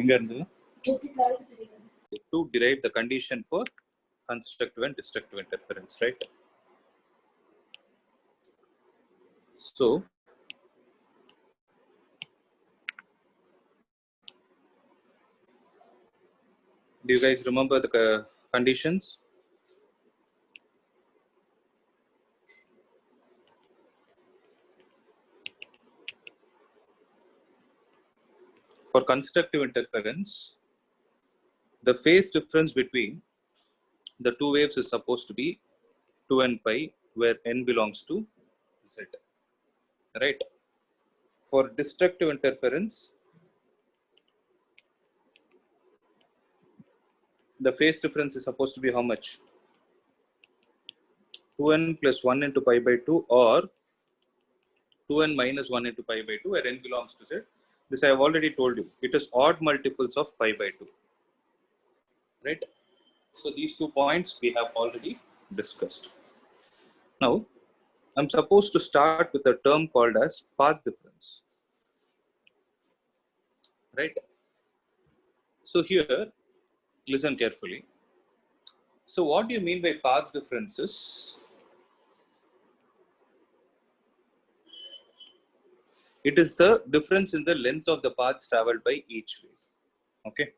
எங்க இருந்தது? To derive the condition for constructive and destructive interference, right? So do you guys remember the conditions? For constructive interference, the phase difference between the two waves is supposed to be 2n pi, where n belongs to z, right? For destructive interference, the phase difference is supposed to be how much? 2n plus 1 into pi by 2, or 2n minus 1 into pi by 2, where n belongs to z. This I have already told you. It is odd multiples of pi by 2, right? So these 2 points we have already discussed. Now, I'm supposed to start with a term called as path difference, right? So here, listen carefully. So what do you mean by path differences? It is the difference in the length of the paths traveled by each wave. Okay.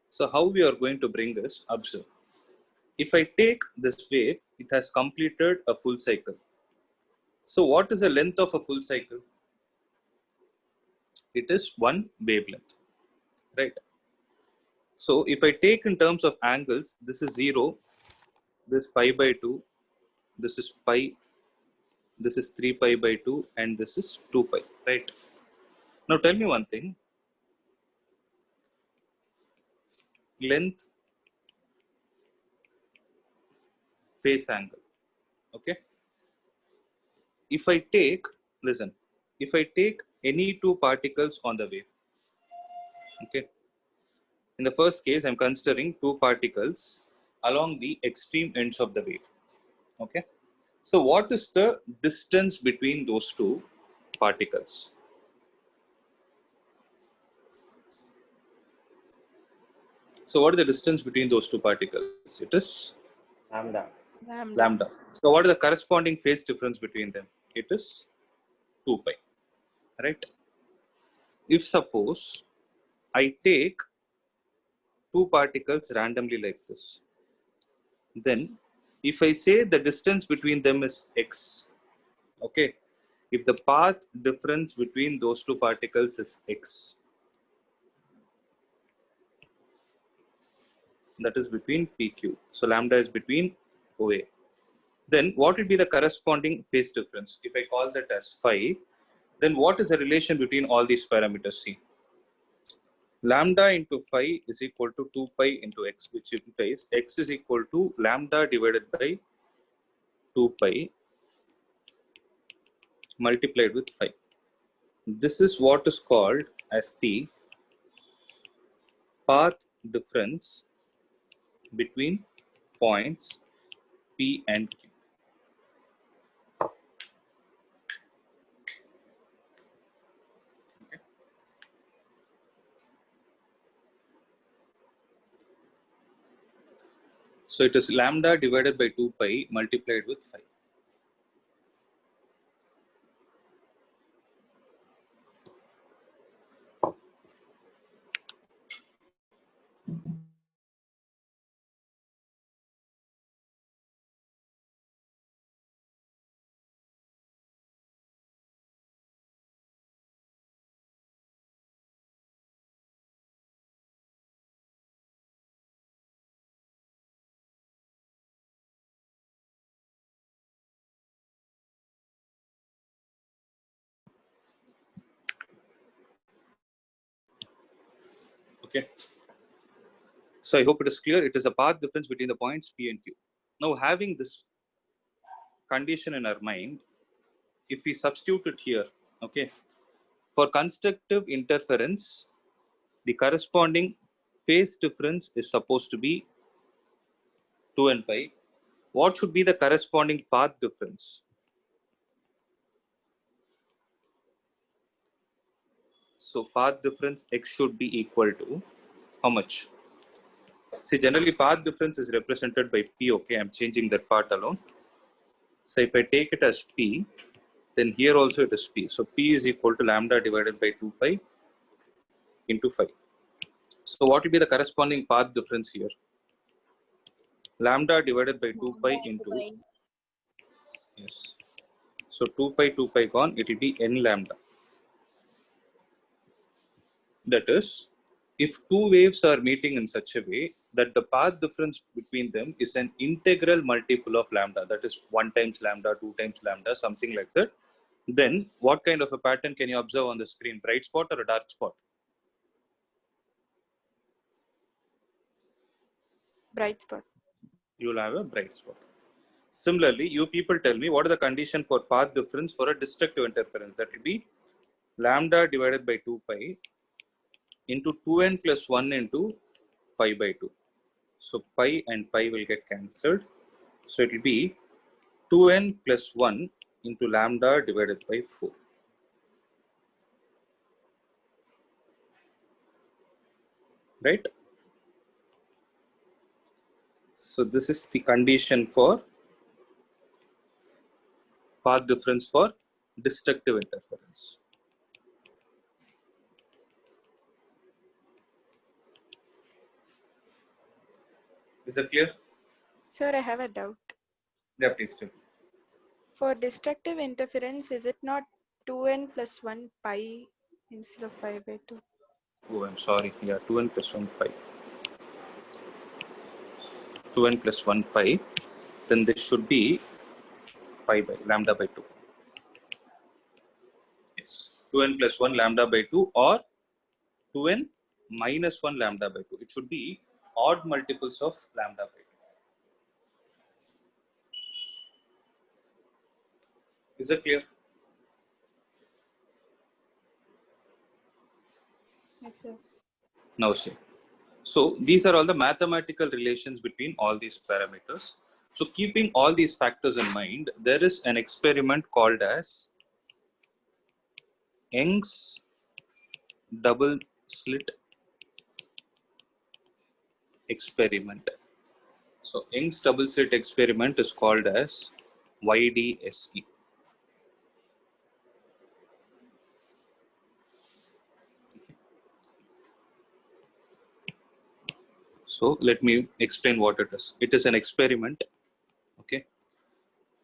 So how we are going to bring this? Observe. If I take this wave, it has completed a full cycle. So what is the length of a full cycle? It is one wavelength, right? So if I take in terms of angles, this is 0, this pi by 2, this is pi, this is 3 pi by 2, and this is 2 pi, right? Now tell me one thing. Length, phase angle, okay? If I take, listen, if I take any two particles on the wave, okay? In the first case, I'm considering two particles along the extreme ends of the wave, okay? So what is the distance between those two particles? So what is the distance between those two particles? It is Lambda. lambda. So what is the corresponding phase difference between them? It is 2 pi, right? If suppose I take two particles randomly like this, then if I say the distance between them is x, okay, if the path difference between those two particles is x, that is between PQ, so lambda is between OA, then what will be the corresponding phase difference? If I call that as phi, then what is the relation between all these parameters? See, lambda into phi is equal to 2 pi into x, which implies x is equal to lambda divided by 2 pi multiplied with phi. This is what is called as the path difference between points P and Q. Okay. So it is lambda divided by 2 pi multiplied with phi. Okay. So I hope it is clear. It is a path difference between the points P and Q. Now, having this condition in our mind, if we substitute it here, okay, for constructive interference, the corresponding phase difference is supposed to be 2n pi. What should be the corresponding path difference? So path difference x should be equal to how much? See, generally path difference is represented by p. Okay, I'm changing that part alone. So if I take it as p, then here also it is p. So p is equal to lambda divided by 2 pi into 5. So what will be the corresponding path difference here? Lambda divided by 2 pi into, yes. So 2 pi gone, it will be n lambda. That is, if two waves are meeting in such a way that the path difference between them is an integral multiple of lambda, that is 1 times lambda, 2 times lambda, something like that, then what kind of a pattern can you observe on the screen? Bright spot or a dark spot? Bright spot. You will have a bright spot. Similarly, you people tell me what is the condition for path difference for a destructive interference? That will be lambda divided by 2 pi into 2n plus 1 into pi by 2. So pi and pi will get cancelled. So it will be 2n plus 1 into lambda divided by 4. Right? So this is the condition for path difference for destructive interference. Is that clear? Sir, I have a doubt. Yeah, please tell me. For destructive interference, is it not 2n plus 1 pi instead of pi by 2? Oh, I'm sorry. Yeah, 2n plus 1 pi. 2n plus 1 pi. Then this should be pi by lambda by 2. Yes. 2n plus 1 lambda by 2 or 2n minus 1 lambda by 2. It should be odd multiples of lambda by 2. Is that clear? Yes, sir. Now see. So these are all the mathematical relations between all these parameters. So keeping all these factors in mind, there is an experiment called as Young's double slit experiment. So Young's double slit experiment is called as YDSE. So let me explain what it is. It is an experiment, okay,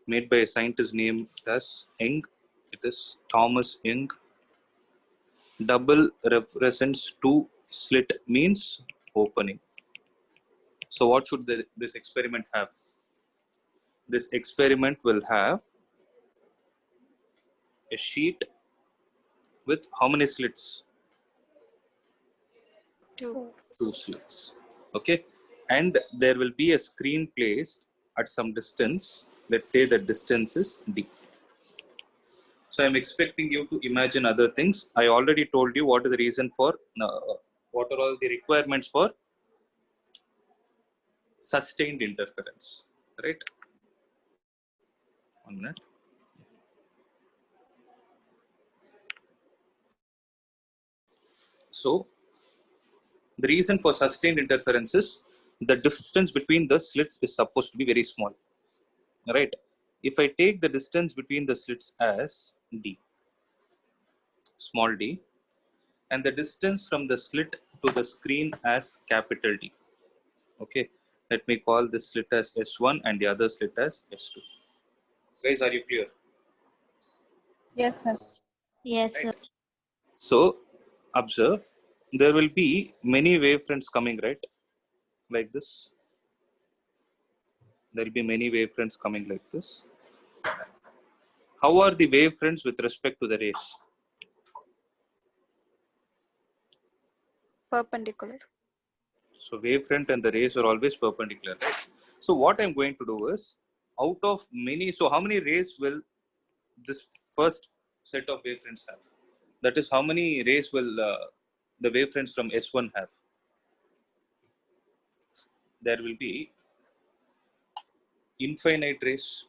made by a scientist named as Young. It is Thomas Young. Double represents two, slit means opening. So what should this experiment have? This experiment will have a sheet with how many slits? 2. 2 slits. Okay, and there will be a screen placed at some distance. Let's say the distance is d. So I'm expecting you to imagine other things. I already told you what is the reason for what are all the requirements for sustained interference, right? 1 minute. So the reason for sustained interference is the distance between the slits is supposed to be very small, right? If I take the distance between the slits as d, small d, and the distance from the slit to the screen as capital D, okay, let me call this slit as S1 and the other slit as S2. Guys, are you clear? Yes, sir. Yes, Right. sir. So observe, there will be many wavefronts coming, right? Like this. There will be many wavefronts coming like this. How are the wavefronts with respect to the rays? Perpendicular. So wavefront and the rays are always perpendicular, right? So what I'm going to do is, out of many, so how many rays will this first set of wavefronts have? That is, how many rays will the wavefronts from S1 have? There will be infinite rays,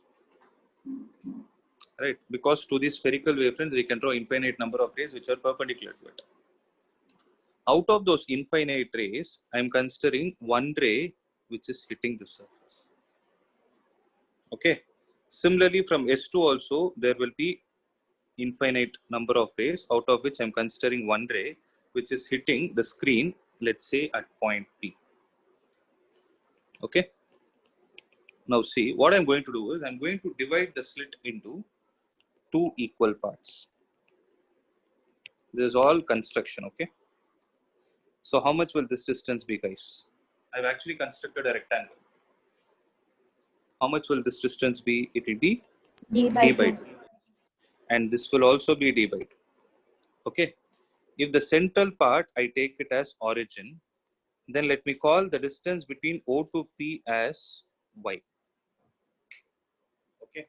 right? Because to these spherical wavefronts, we can draw infinite number of rays which are perpendicular to it. Out of those infinite rays, I'm considering one ray which is hitting the surface. Okay. Similarly, from S2 also, there will be infinite number of rays, out of which I'm considering one ray which is hitting the screen, let's say at point P. Okay. Now see, what I'm going to do is I'm going to divide the slit into two equal parts. This is all construction, okay? So how much will this distance be, guys? I've actually constructed a rectangle. How much will this distance be? It will be D d by by 2. 2. And this will also be d by 2. Okay. If the central part, I take it as origin, then let me call the distance between O to P as y. Okay.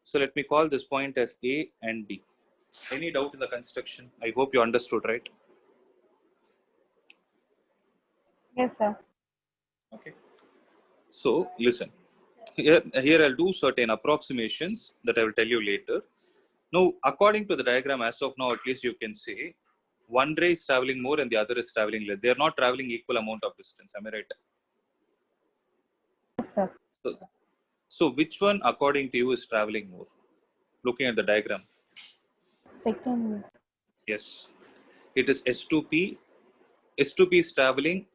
So let me call this point as A and D. Any doubt in the construction? I hope you understood, right? Yes, sir. Okay. So listen, here I'll do certain approximations that I will tell you later. Now, according to the diagram, as of now, at least you can say one ray is traveling more and the other is traveling less. They are not traveling equal amount of distance. Am I right? Yes, sir. So which one, according to you, is traveling more? Looking at the diagram. Second. Yes. It is S2P. S2P is traveling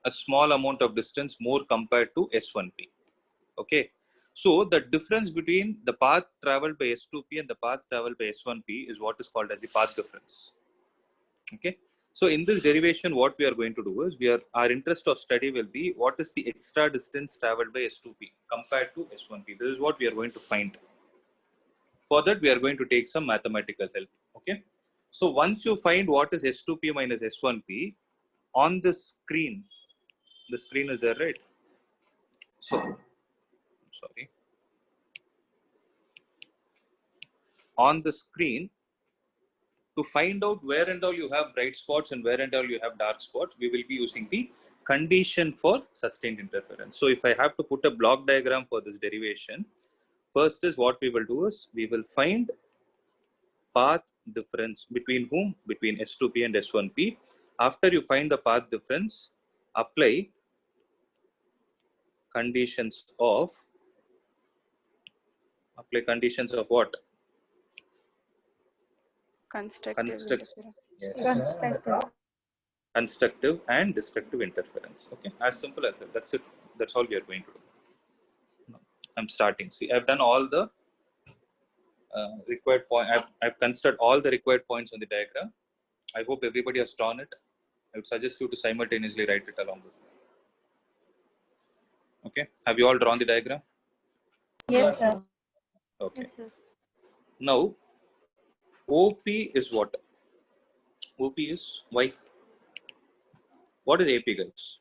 a small amount of distance more compared to S1P. Okay. So the difference between the path traveled by S2P and the path traveled by S1P is what is called as the path difference. Okay. So in this derivation, what we are going to do is our interest of study will be what is the extra distance traveled by S2P compared to S1P. This is what we are going to find. For that, we are going to take some mathematical help. Okay. So once you find what is S2P minus S1P on the screen is there, right? So, sorry. On the screen, to find out where and all you have bright spots and where and all you have dark spots, we will be using the condition for sustained interference. So if I have to put a block diagram for this derivation, first is what we will do is we will find path difference between whom? Between S2P and S1P. After you find the path difference, apply conditions of what? Constructive Construct- interference. Yes. Constructive. Constructive and destructive interference. Okay, as simple as that. That's it. That's all we are going to do. Now, I'm starting. See, I've done all the required point. I've considered all the required points on the diagram. I hope everybody has drawn it. I would suggest you to simultaneously write it along with me. Okay, have you all drawn the diagram? Yes, sir. Okay. Yes, sir. Now, OP is what? OP is Y. What is AP, guys?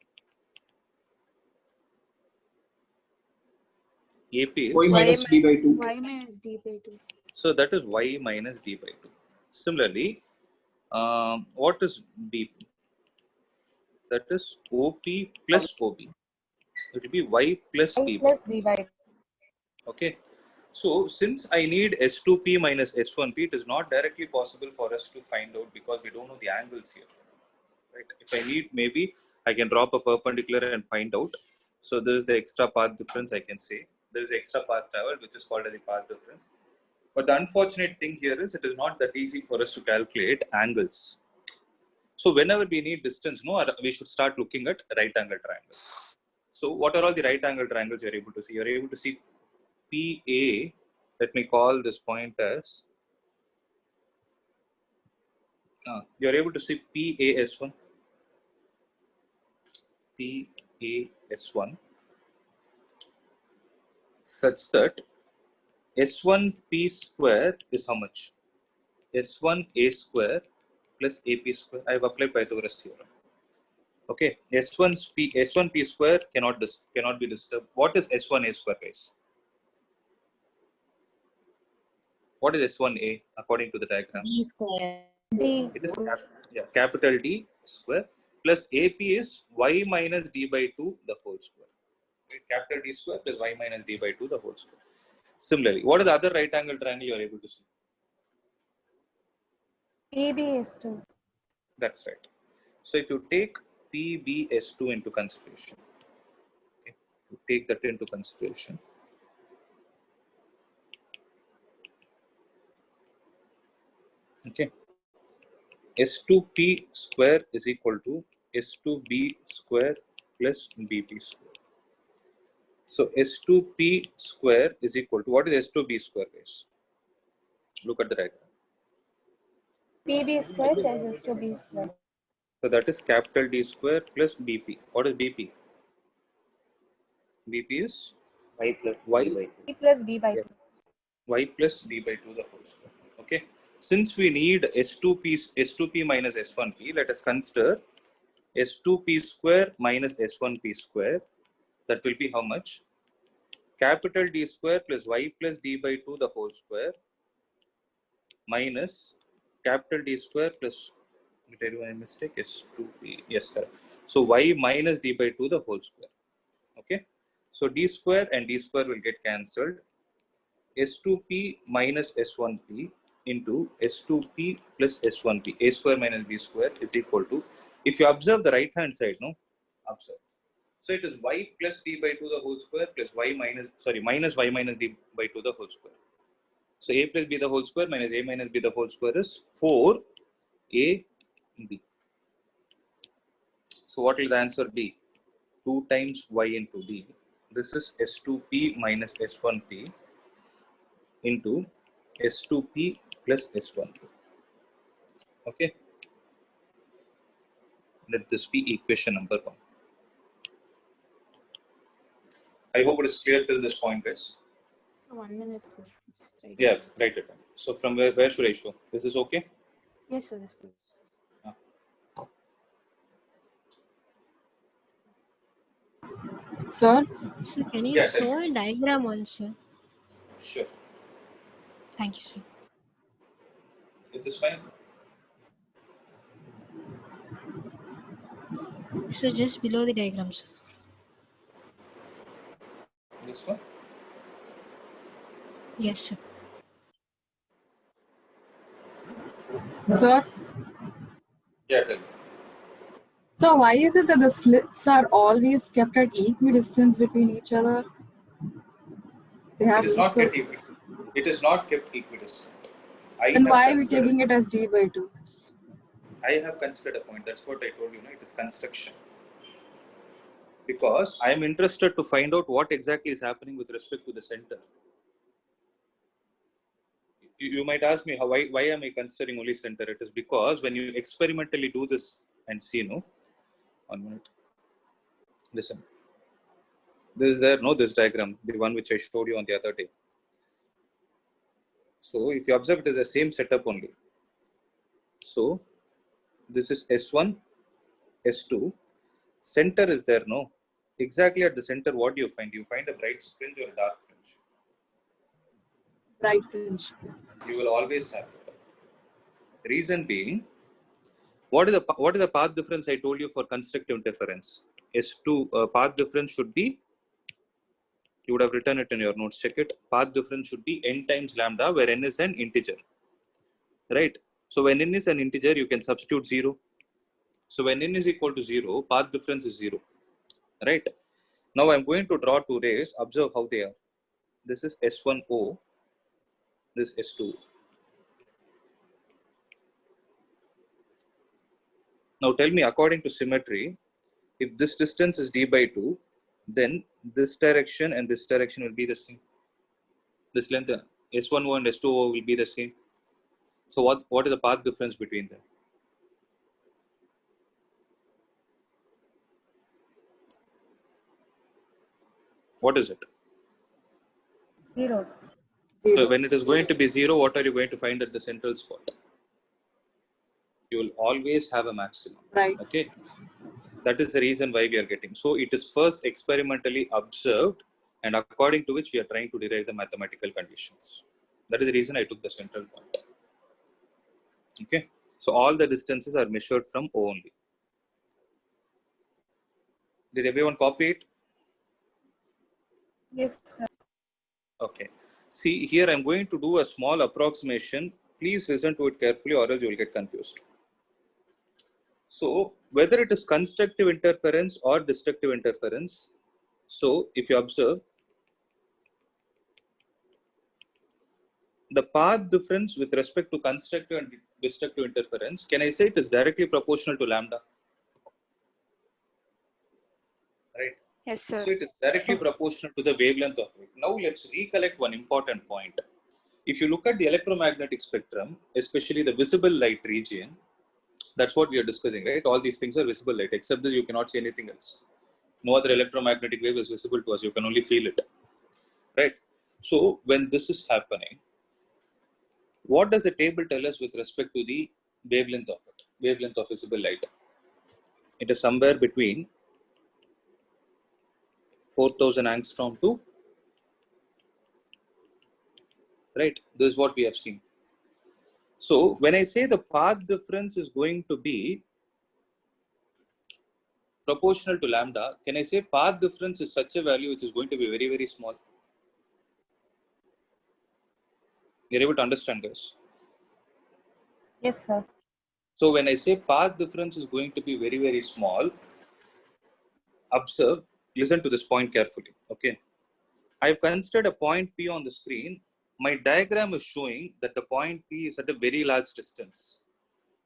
AP is Y minus D by 2. Y minus D by 2. so that is Y minus D by 2. Similarly, what is BP? That is OP plus OB. It will be Y plus Y DB. plus D by 2. Okay. So since I need S2P minus S1P, it is not directly possible for us to find out because we don't know the angles here. Right? If I need, maybe I can drop a perpendicular and find out. So this is the extra path difference, I can say. There is the extra path travel, which is called as the path difference. But the unfortunate thing here is it is not that easy for us to calculate angles. So whenever we need distance, we should start looking at right angle triangles. So what are all the right angle triangles you're able to see? You're able to see PA. Let me call this point as. You're able to see PAS1. PAS1. Such that S1P square is how much? S1A square plus AP square. I have applied Pythagoras theorem. Okay, S1P square cannot be disturbed. What is S1A square, guys? What is S1A according to the diagram? D square. D. It is capital D square plus AP is Y minus D by 2 the whole square. Right? Capital D square plus Y minus D by 2 the whole square. Similarly, what is the other right angle triangle you are able to see? PB is 2. That's right. So if you take PBS2 into consideration, okay, you take that into consideration. Okay. S2P square is equal to S2B square plus BP square. So S2P square is equal to, what is S2B square, guys? Look at the diagram. PB square plus S2B square. So that is capital D square plus BP. What is BP? BP is Y plus Y, D by 2. P plus D by 2. Y plus D by 2 the whole square. Okay. Since we need S2P minus S1P, let us consider S2P square minus S1P square. That will be how much? Capital D square plus Y plus D by 2 the whole square minus capital D square plus, did I do any mistake? S2P, yes, correct. So Y minus D by 2 the whole square. Okay. So D square and D square will get cancelled. S2P minus S1P into S2P plus S1P, A square minus B square is equal to, if you observe the right hand side, no, observe. So it is Y plus D by 2 the whole square plus minus Y minus D by 2 the whole square. So A plus B the whole square minus A minus B the whole square is 4AB. So what will the answer be? 2 times Y into D. This is S2P minus S1P into S2P plus S1P. Okay. Let this be equation number 1. I hope it is clear till this point, guys. 1 minute, sir. Right. Yeah, write it down. So from where should I show? Is this okay? Yes, sir. Yes, sir. Sir, So can you Yeah, tell show me. a diagram also? Sure. Thank you, sir. Is this fine? So just below the diagram, sir. This one? Yes, sir. sir. Yeah, tell me. So why is it that the slits are always kept at equidistance between each other? They have It is not equal. kept equidistant. It is not kept equidistant. Then why are we taking it as D by 2? I have considered a point. That's what I told you. It is construction. Because I am interested to find out what exactly is happening with respect to the center. You might ask me, why am I considering only center? It is because when you experimentally do this and see, no, 1 minute. Listen. This is there, no, this diagram, the one which I showed you on the other day. So if you observe, it is the same setup only. So this is S1, S2. Center is there, no? Exactly at the center, what do you find? You find a bright fringe or a dark fringe. Right fringe. You will always have it. Reason being, what is the path difference I told you for constructive interference? S2 path difference should be, you would have written it in your notes, check it. Path difference should be n times lambda, where n is an integer, right? So when n is an integer, you can substitute 0. So when n is equal to 0, path difference is 0, right? Now I'm going to draw two rays. Observe how they are. This is S1O, this S2. Now tell me, according to symmetry, if this distance is d by 2, then this direction and this direction will be the same. This length, S1O and S2O will be the same. So what is the path difference between them? What is it? 0. So when it is going to be 0, what are you going to find at the central spot? You will always have a maximum. Right. Okay. That is the reason why we are getting. So it is first experimentally observed, and according to which we are trying to derive the mathematical conditions. That is the reason I took the central point. Okay. So all the distances are measured from O only. Did everyone copy it? Yes, sir. Okay. See, here I'm going to do a small approximation. Please listen to it carefully or else you will get confused. So whether it is constructive interference or destructive interference, so if you observe the path difference with respect to constructive and destructive interference, can I say it is directly proportional to lambda? Right. Yes, sir. So it is directly proportional to the wavelength of it. Now let's recollect one important point. If you look at the electromagnetic spectrum, especially the visible light region, that's what we are discussing, right? All these things are visible light, except that you cannot see anything else. No other electromagnetic wave is visible to us. You can only feel it, right? So when this is happening, what does the table tell us with respect to the wavelength of it? Wavelength of visible light. It is somewhere between 4,000 angstrom to, right? This is what we have seen. So when I say the path difference is going to be proportional to lambda, can I say path difference is such a value which is going to be very, very small? You're able to understand this? Yes, sir. So when I say path difference is going to be very, very small, observe, listen to this point carefully. Okay. I've considered a point P on the screen. My diagram is showing that the point P is at a very large distance.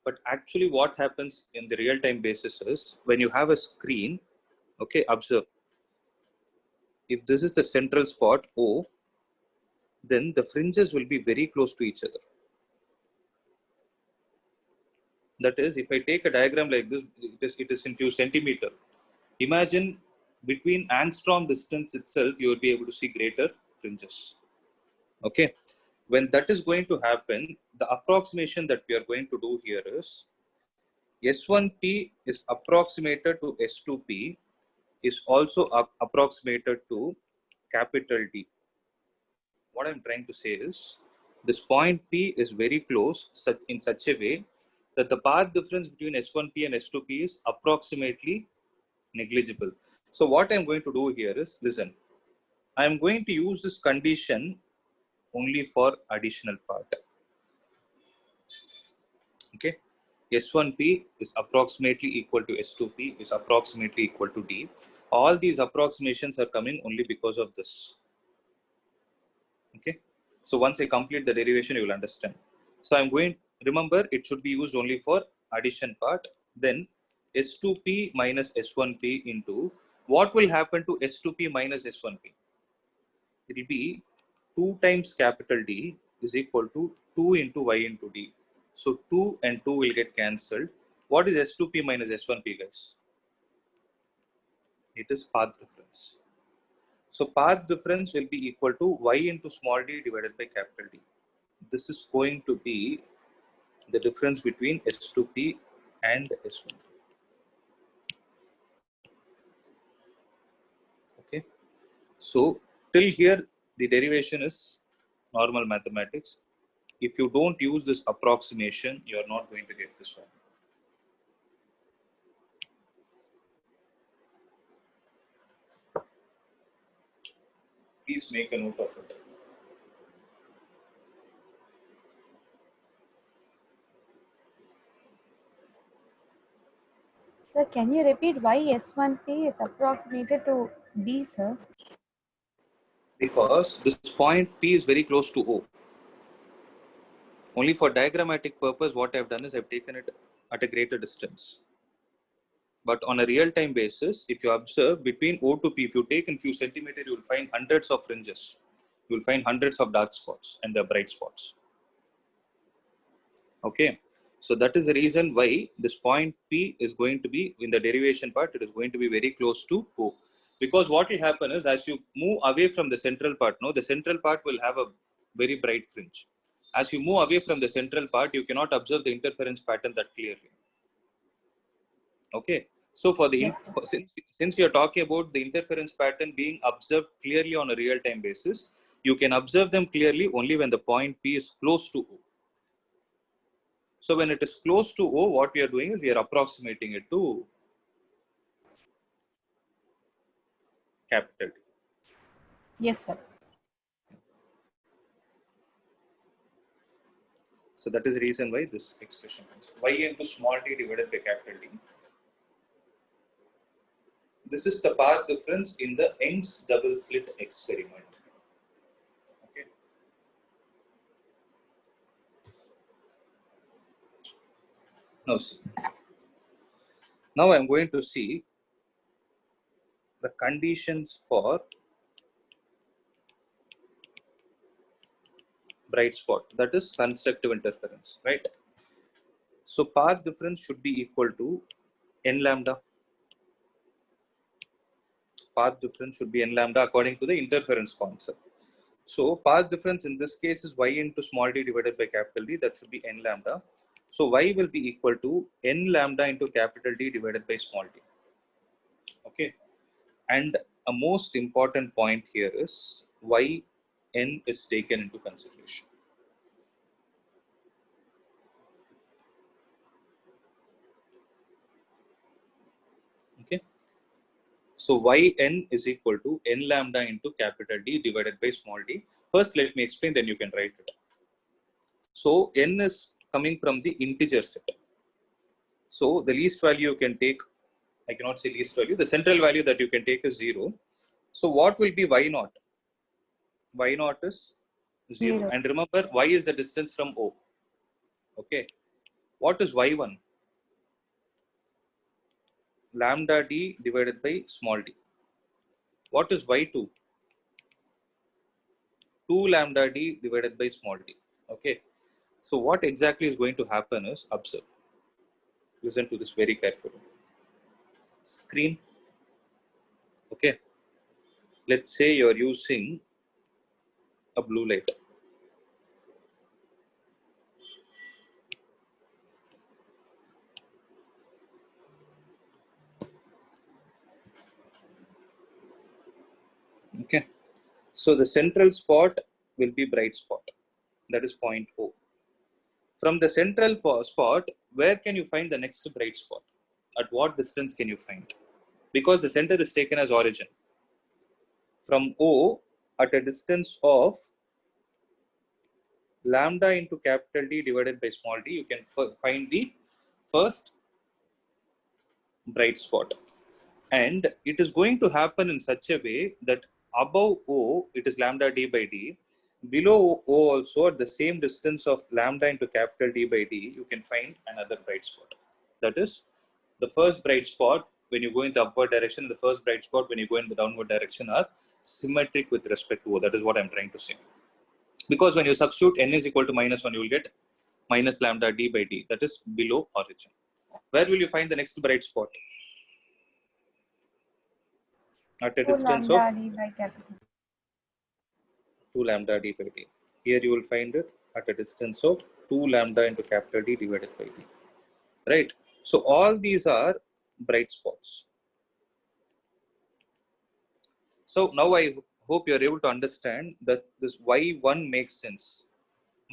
But actually what happens in the real-time basis is when you have a screen, okay, observe. If this is the central spot O, then the fringes will be very close to each other. That is, if I take a diagram like this, it is in few centimeter. Imagine between angstrom distance itself, you will be able to see greater fringes. Okay. When that is going to happen, the approximation that we are going to do here is S1P is approximated to S2P is also approximated to capital D. What I'm trying to say is this point P is very close in such a way that the path difference between S1P and S2P is approximately negligible. So what I'm going to do here is, listen, I'm going to use this condition only for additional part. Okay. S1P is approximately equal to S2P is approximately equal to D. All these approximations are coming only because of this. Okay. So once I complete the derivation, you will understand. So I'm going, remember, it should be used only for addition part. Then S2P minus S1P into what will happen to S2P minus S1P? It will be 2 times capital D is equal to 2 into Y into D. So 2 and 2 will get cancelled. What is S2P minus S1P, guys? It is path difference. So path difference will be equal to Y into small d divided by capital D. This is going to be the difference between S2P and S1P. Okay. So till here, the derivation is normal mathematics. If you don't use this approximation, you are not going to get this one. Please make a note of it. Sir, can you repeat why S1P is approximated to D, sir? Because this point P is very close to O. Only for diagrammatic purpose, what I've done is I've taken it at a greater distance. But on a real-time basis, if you observe between O to P, if you take in few centimeters, you will find hundreds of fringes. You will find hundreds of dark spots and the bright spots. Okay. So that is the reason why this point P is going to be, in the derivation part, it is going to be very close to O. Because what will happen is as you move away from the central part, no, the central part will have a very bright fringe. As you move away from the central part, you cannot observe the interference pattern that clearly. Okay. So for the since we are talking about the interference pattern being observed clearly on a real-time basis, you can observe them clearly only when the point P is close to O. So when it is close to O, what we are doing is we are approximating it to capital D. Yes, sir. So that is the reason why this expression comes. Y into small t divided by capital D. This is the path difference in the Young's double slit experiment. Okay. Now see. Now I am going to see the conditions for bright spot, that is constructive interference, right? So path difference should be equal to n lambda. Path difference should be n lambda according to the interference concept. So path difference in this case is y into small d divided by capital D. That should be n lambda. So y will be equal to n lambda into capital D divided by small d. Okay. And a most important point here is why n is taken into consideration. Okay. So yn is equal to n lambda into capital D divided by small d. First, let me explain, then you can write it. So n is coming from the integer set. So the least value you can take, I cannot say least value, the central value that you can take is 0. So what will be y naught? Y naught is 0. Zero. And remember, y is the distance from O. Okay. What is y1? Lambda d divided by small d. What is y2? 2 lambda d divided by small d. Okay. So what exactly is going to happen is, observe. Listen to this very carefully. Screen. Okay. Let's say you're using a blue light. Okay. So the central spot will be bright spot. That is point O. From the central spot, where can you find the next bright spot? At what distance can you find? Because the center is taken as origin. From O, at a distance of lambda into capital D divided by small d, you can find the first bright spot. And it is going to happen in such a way that above O, it is lambda d by d. Below O also, at the same distance of lambda into capital D by d, you can find another bright spot. That is, the first bright spot when you go in the upward direction, the first bright spot when you go in the downward direction are symmetric with respect to O. That is what I'm trying to say. Because when you substitute n is equal to -1, you will get minus lambda d by d. That is below origin. Where will you find the next bright spot? At a 2 distance lambda of d by capital. 2 lambda d by d. Here you will find it at a distance of 2 lambda into capital D divided by d. Right? So all these are bright spots. So now I hope you are able to understand that this y1 makes sense.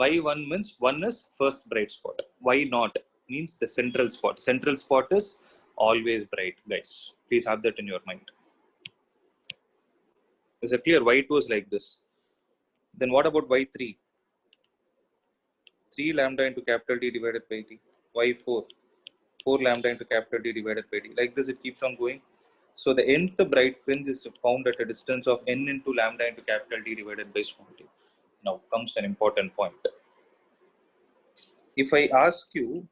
Y1 means 1 is first bright spot. Y naught means the central spot. Central spot is always bright, guys. Please have that in your mind. Is it clear? Y2 is like this. Then what about y3? 3 lambda into capital D divided by d. Y4, 4 lambda into capital D divided by d. Like this, it keeps on going. So the nth bright fringe is found at a distance of n into lambda into capital D divided by small d. Now comes an important point. If I ask you,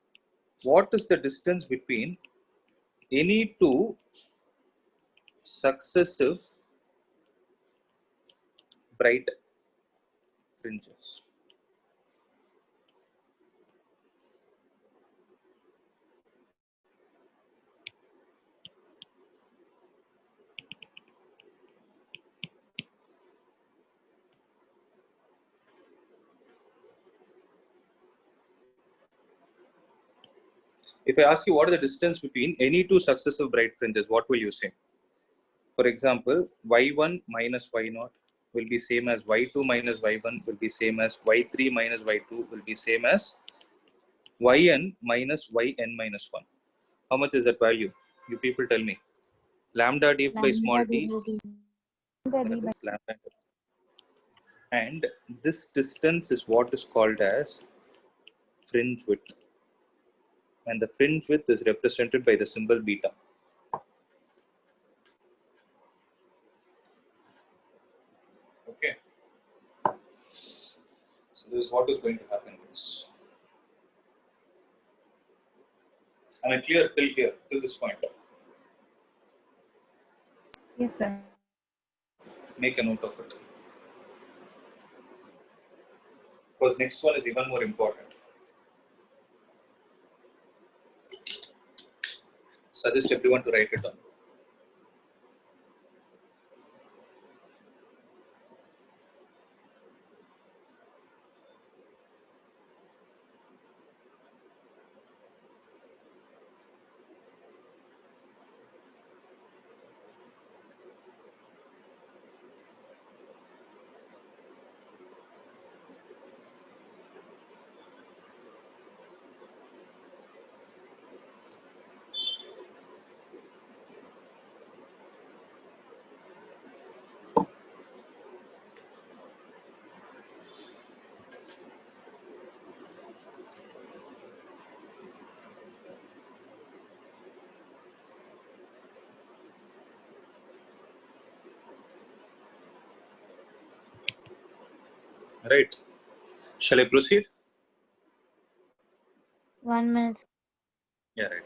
what is the distance between any two successive bright fringes? If I ask you what is the distance between any two successive bright fringes, what will you say? For example, y1 minus y0 will be same as y2 minus y1 will be same as y3 minus y2 will be same as yn minus yn minus 1. How much is that value? You people tell me. Lambda d by small d. Lambda d That by is lambda. And this distance is what is called as fringe width, and the fringe width is represented by the symbol beta. Okay. So this is what is going to happen. Am I clear till here, till this point? Yes, sir. Make a note of it. Because next one is even more important. Suggest everyone to write it down. Right. Shall I proceed? 1 minute. Yeah, right.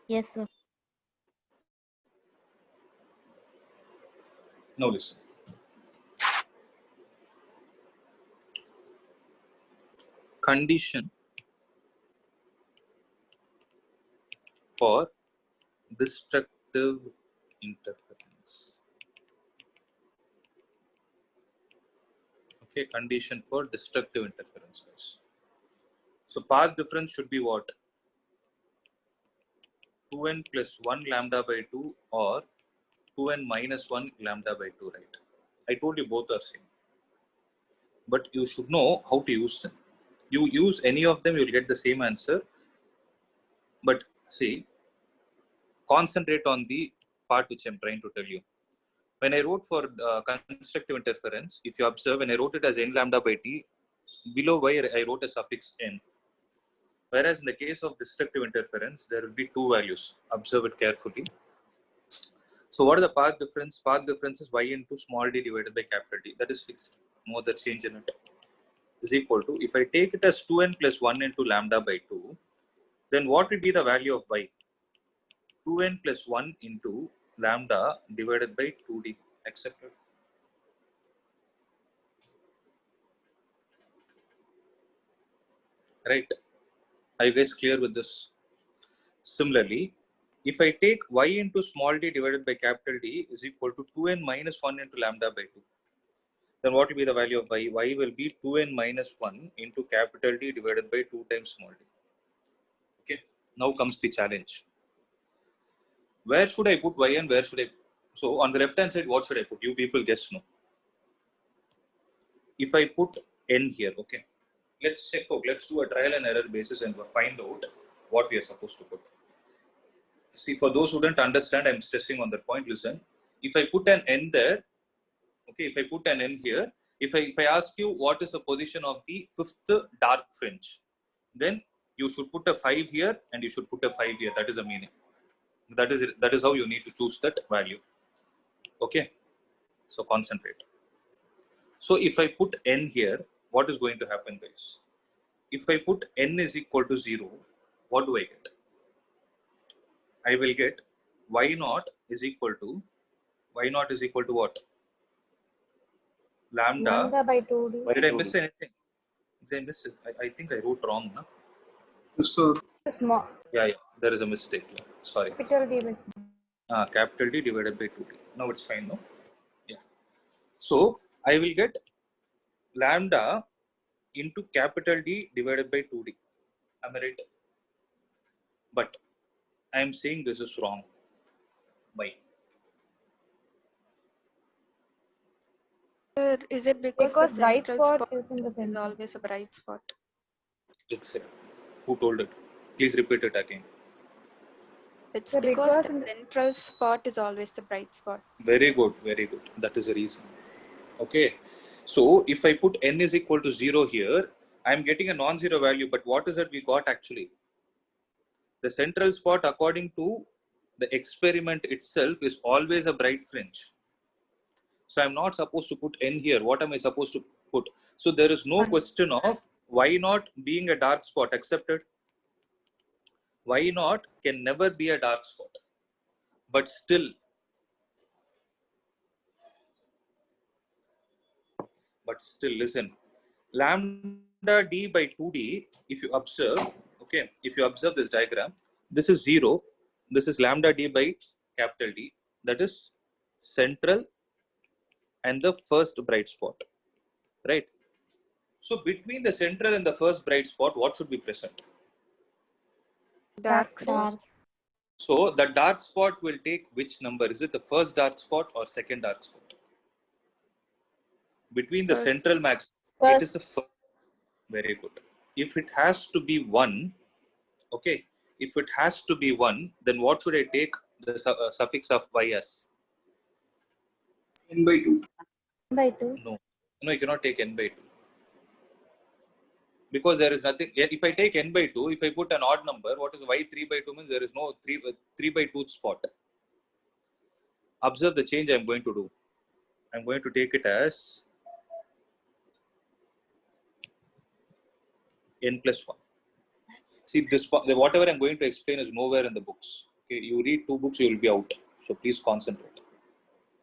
Yes, sir. Now listen. Condition for destructive interference. Okay, condition for destructive interference, guys. So path difference should be what? 2n plus 1 lambda by 2 or 2n minus 1 lambda by 2, right? I told you both are same. But you should know how to use them. You use any of them, you'll get the same answer. But see, concentrate on the part which I'm trying to tell you. When I wrote for constructive interference, if you observe, when I wrote it as n lambda by t, below y I wrote a suffix n. Whereas in the case of destructive interference, there will be two values. Observe it carefully. So what is the path difference? Path difference is y into small d divided by capital D. That is fixed. No other change in it. Is equal to, if I take it as 2n plus 1 into lambda by 2, then what will be the value of y? 2n plus 1 into lambda divided by 2d. Accepted? Right? Are you guys clear with this? Similarly, if I take y into small d divided by capital D is equal to 2n minus 1 into lambda by 2, then what will be the value of y? Y will be 2n minus 1 into capital D divided by 2 times small d. Okay, now comes the challenge. Where should I put y and where should I? So on the left hand side, what should I put? You people guess no. If I put n here, okay, let's check out, let's do a trial and error basis and find out what we are supposed to put. See, for those who don't understand, I'm stressing on that point. Listen, if I put an n there, okay, if I put an n here, if I ask you what is the position of the fifth dark fringe, then you should put a 5 here and you should put a 5 here. That is the meaning. That is how you need to choose that value. Okay, so concentrate. So if I put n here, what is going to happen, guys? If I put n is equal to 0, what do I get? I will get y naught is equal to what? Lambda by 2D. Did I miss anything? Did I miss it? I think I wrote wrong. No? So Small. Yeah, there is a mistake. Yeah. Sorry. Capital D by Capital D divided by 2D. Now it's fine, no? Yeah. So I will get lambda into capital D divided by 2D. Am I right? But I am saying this is wrong. Why? Is it because the white central spot is in the is center. always a bright spot? Exactly. Who told it? Please repeat it again. It's So because because the in the- central spot is always the bright spot. Very good, very good. That is the reason. Okay. So if I put n is equal to 0 here, I'm getting a non-zero value. But what is it we got actually? The central spot, according to the experiment itself, is always a bright fringe. So I'm not supposed to put n here. What am I supposed to put? So there is no question of why not being a dark spot. Accepted. Why not can never be a dark spot. But still, listen, lambda d by 2d, if you observe, okay, if you observe this diagram, this is 0. This is lambda d by capital D. That is central and the first bright spot, right? So between the central and the first bright spot, what should be present? Dark spot. Dark. So the dark spot will take which number? Is it the first dark spot or second dark spot? Between the First. central max, it is the first. Very good. If it has to be 1, okay, if it has to be 1, then what should I take the suffix of y as? N by 2. by 2. No, you cannot take n by 2. Because there is nothing. If I take n by 2, if I put an odd number, what is y 3 by 2 means there is no 3 by 2 spot. Observe the change I am going to do. I am going to take it as n plus 1. See, this whatever I am going to explain is nowhere in the books. Okay, you read 2 books, you will be out. So please concentrate.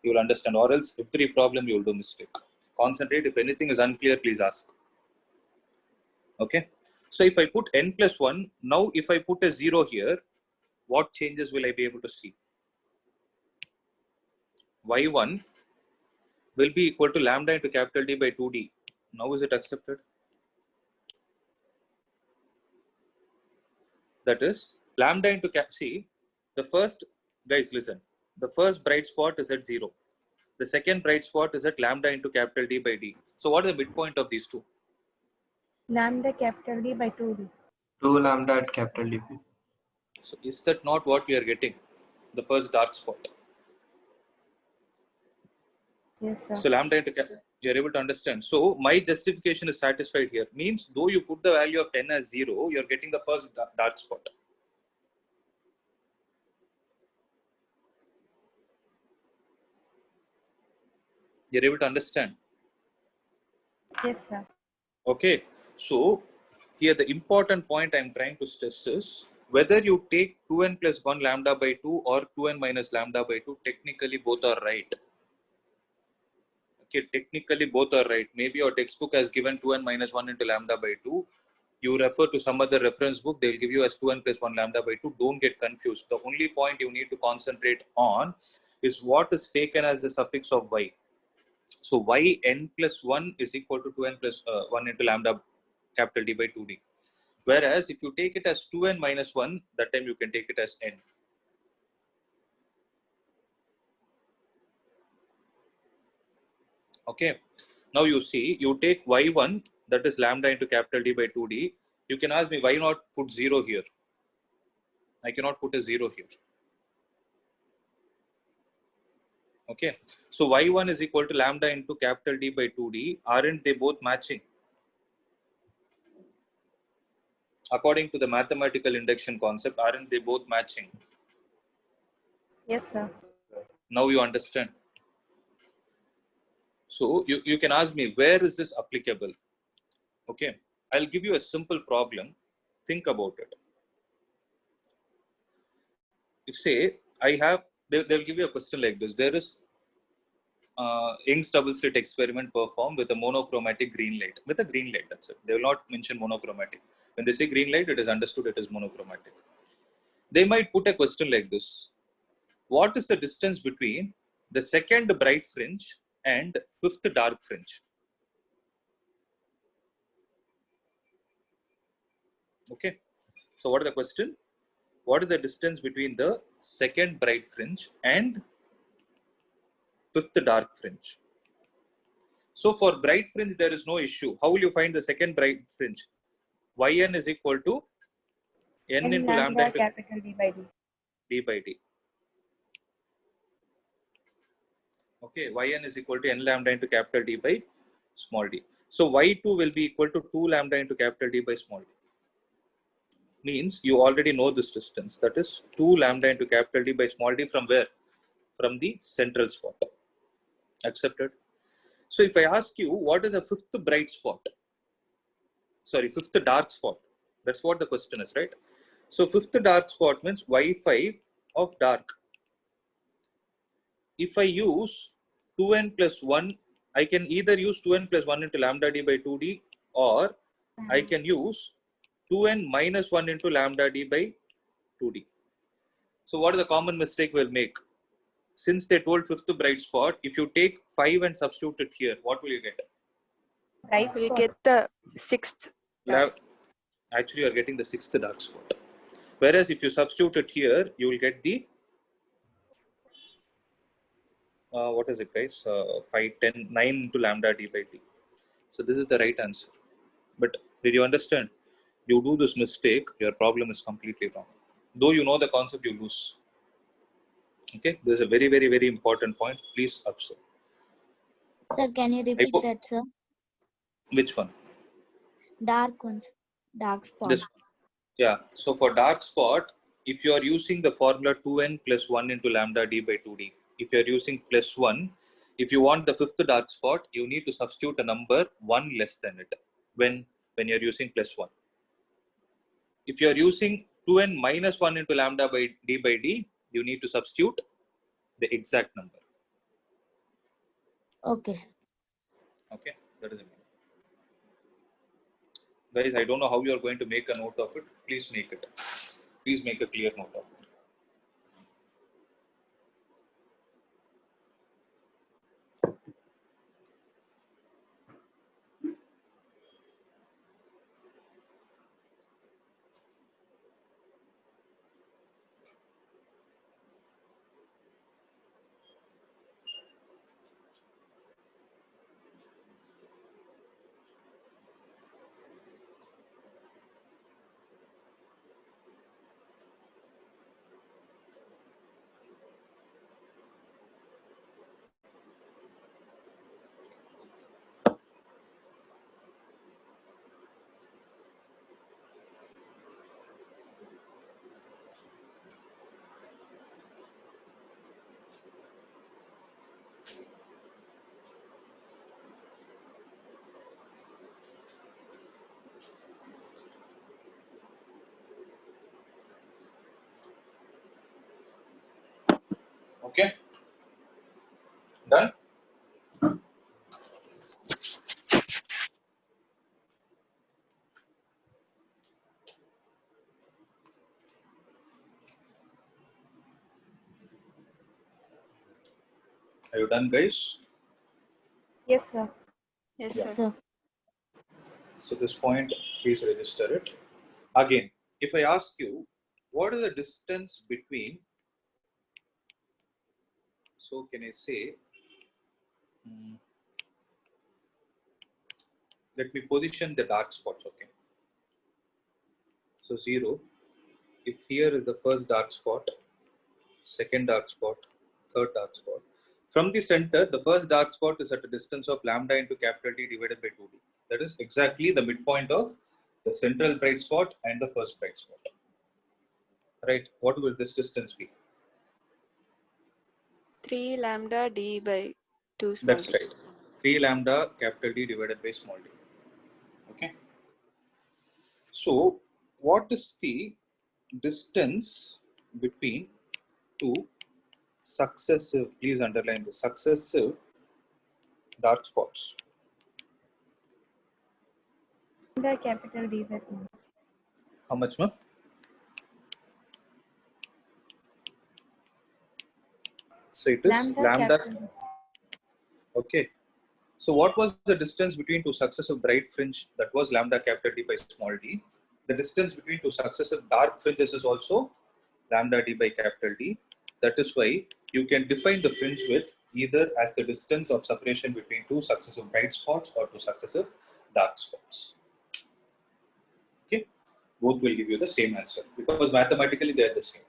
You will understand, or else every problem you will do mistake. Concentrate. If anything is unclear, please ask. Okay. So if I put n plus 1, now if I put a 0 here, what changes will I be able to see? y1 will be equal to lambda into capital D by 2d. Now is it accepted? That is lambda into see, the first, guys listen, the first bright spot is at 0. The second bright spot is at lambda into capital D by d. So what is the midpoint of these two? Lambda capital D by 2D. 2 lambda at capital D. So is that not what we are getting? The first dark spot. Yes, sir. So lambda into you are able to understand. So my justification is satisfied here. Means though you put the value of n as 0, you are getting the first dark spot. You are able to understand. Yes, sir. Okay. So here the important point I am trying to stress is whether you take 2n plus 1 lambda by 2 or 2n minus lambda by 2, technically both are right. Okay, technically both are right. Maybe your textbook has given 2n minus 1 into lambda by 2. You refer to some other reference book, they'll give you as 2n plus 1 lambda by 2. Don't get confused. The only point you need to concentrate on is what is taken as the suffix of y. So yn plus 1 is equal to 2n plus 1 into lambda capital D by 2d. Whereas if you take it as 2n minus 1, that time you can take it as n. Okay. Now you see, you take y1, that is lambda into capital D by 2d. You can ask me why not put 0 here. I cannot put a 0 here. Okay. So y1 is equal to lambda into capital D by 2d. Aren't they both matching? According to the mathematical induction concept, aren't they both matching? Yes, sir. Now you understand. So you can ask me, where is this applicable? Okay. I'll give you a simple problem. Think about it. If say, they'll give you a question like this. There is Young's double slit experiment performed with a monochromatic green light. With a green light, that's it. They will not mention monochromatic. When they say green light, it is understood it is monochromatic. They might put a question like this. What is the distance between the second bright fringe and fifth dark fringe? Okay. So what is the question? What is the distance between the second bright fringe and fifth dark fringe? So for bright fringe, there is no issue. How will you find the second bright fringe? Yn is equal to n N into lambda lambda into capital D by D. d by d. Okay, yn is equal to n lambda into capital D by small d. So y2 will be equal to 2 lambda into capital D by small d. Means you already know this distance. That is 2 lambda into capital D by small d from where? From the central spot. Accepted? So if I ask you what is the fifth bright spot? Sorry, fifth dark spot. That's what the question is, right? So fifth dark spot means y5 of dark. If I use 2n plus 1, I can either use 2n plus 1 into lambda d by 2d, or I can use 2n minus 1 into lambda d by 2d. So what is the common mistake we'll make? Since they told fifth bright spot, if you take 5 and substitute it here, what will you get? Bright We'll spot. get the sixth. You have, actually, you are getting the sixth dark spot. Whereas if you substitute it here, you will get the what is it, guys? 5, 10, 9 into lambda d by d. So this is the right answer. But did you understand? You do this mistake, your problem is completely wrong. Though you know the concept, you lose. Okay, this is a very, very, very important point. Please observe. Sir, can you repeat that, sir? Which one? Dark ones, dark spot. This one. Yeah. So for dark spot, if you are using the formula 2n plus 1 into lambda d by 2d, if you are using plus 1, if you want the fifth dark spot, you need to substitute a number 1 less than it when you are using plus 1. If you are using 2n minus 1 into lambda by d, you need to substitute the exact number. Okay, sir. Okay, that is it. Guys, I don't know how you are going to make a note of it. Please make it. Please make a clear note of it. Okay, done. Are you done, guys? Yes, sir. Yes, Yeah. sir. Sir, So this point, please register it. Again, if I ask you, what is the distance between, so can I say, let me position the dark spots, okay? So 0, if here is the first dark spot, second dark spot, third dark spot. From the center, the first dark spot is at a distance of lambda into capital D divided by 2D. That is exactly the midpoint of the central bright spot and the first bright spot. Right? What will this distance be? 3 lambda d by 2 small That's d. right. 3 lambda capital D divided by small d. Okay. So, what is the distance between two successive, please underline the successive dark spots? Lambda capital D by small. How much, ma'am? So it is lambda. capital D. Okay. So what was the distance between two successive bright fringe? That was lambda capital D by small d. The distance between two successive dark fringes is also lambda d by capital D. That is why you can define the fringe width either as the distance of separation between two successive bright spots or two successive dark spots. Okay. both will give you the same answer because mathematically they are the same.